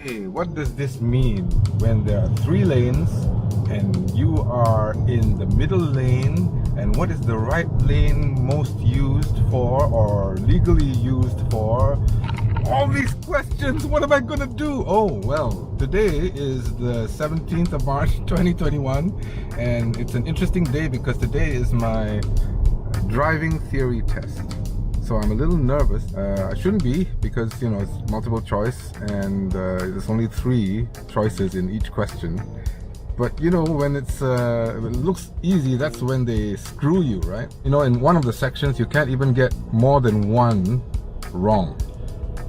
Okay, what does this mean when there are 3 lanes and you are in the middle lane, and what is the right lane most used for or legally used for? All these questions, what am I gonna do? Oh, well, today is the 17th of March 2021 and it's an interesting day because today is my driving theory test. So I'm a little nervous. I shouldn't be because, you know, it's multiple choice and there's only 3 choices in each question. But you know, when it looks easy, that's when they screw you, right? You know, in one of the sections, you can't even get more than 1 wrong.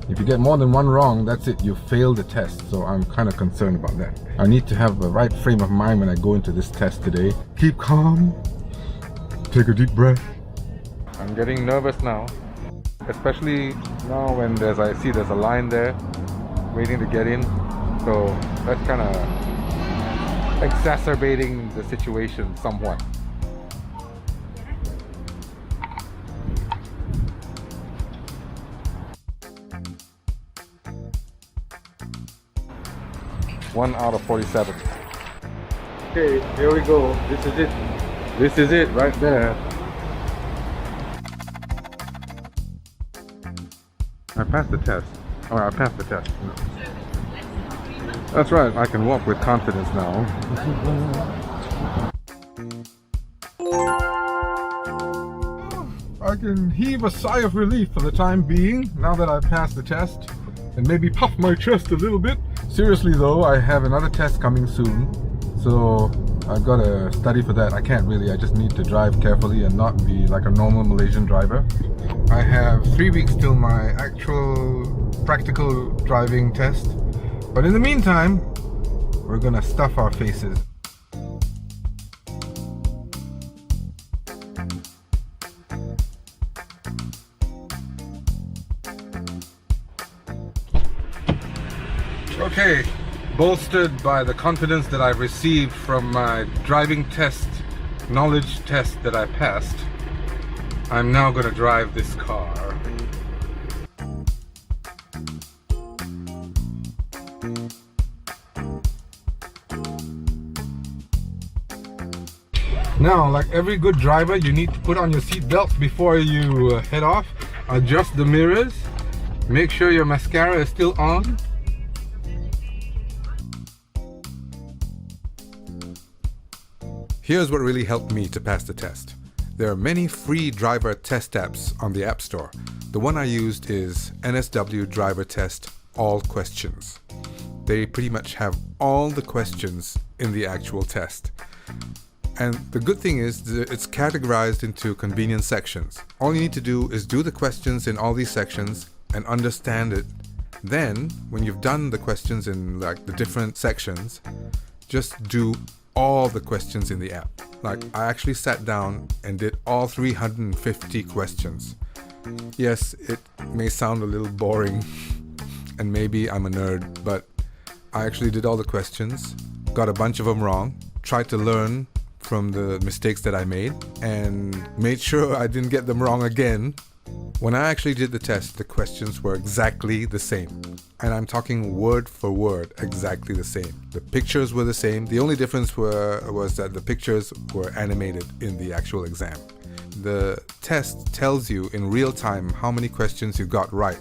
If you get more than 1 wrong, that's it, you failed the test. So I'm kind of concerned about that. I need to have the right frame of mind when I go into this test today. Keep calm, take a deep breath. I'm getting nervous now. Especially now when I see there's a line there waiting to get in, so that's kind of exacerbating the situation somewhat. One out of 47. Okay, here we go. This is it. This is it right there. I passed the test. Oh, I passed the test. That's right, I can walk with confidence now. I can heave a sigh of relief for the time being, now that I've passed the test, and maybe puff my chest a little bit. Seriously though, I have another test coming soon, so I've got to study for that. I can't really, I just need to drive carefully and not be like a normal Malaysian driver. I have 3 weeks till my actual practical driving test, but in the meantime, we're gonna stuff our faces. Okay, bolstered by the confidence that I've received from my driving test, knowledge test that I passed, I'm now going to drive this car. Now, like every good driver, you need to put on your seat belt before you head off. Adjust the mirrors. Make sure your mascara is still on. Here's what really helped me to pass the test. There are many free driver test apps on the App Store. The one I used is NSW Driver Test All Questions. They pretty much have all the questions in the actual test. And the good thing is that it's categorized into convenient sections. All you need to do is do the questions in all these sections and understand it. Then, when you've done the questions in like the different sections, just do all the questions in the app. Like, I actually sat down and did all 350 questions. Yes, it may sound a little boring and maybe I'm a nerd, but I actually did all the questions, got a bunch of them wrong, tried to learn from the mistakes that I made, and made sure I didn't get them wrong again. When I actually did the test, the questions were exactly the same. And I'm talking word for word, exactly the same. The pictures were the same. The only difference was that the pictures were animated in the actual exam. The test tells you in real time how many questions you got right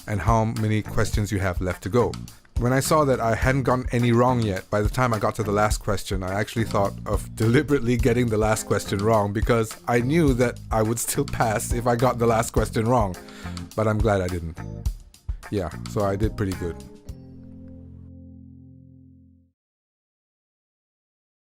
and how many questions you have left to go. When I saw that I hadn't gotten any wrong yet, by the time I got to the last question, I actually thought of deliberately getting the last question wrong because I knew that I would still pass if I got the last question wrong. But I'm glad I didn't. Yeah, so I did pretty good.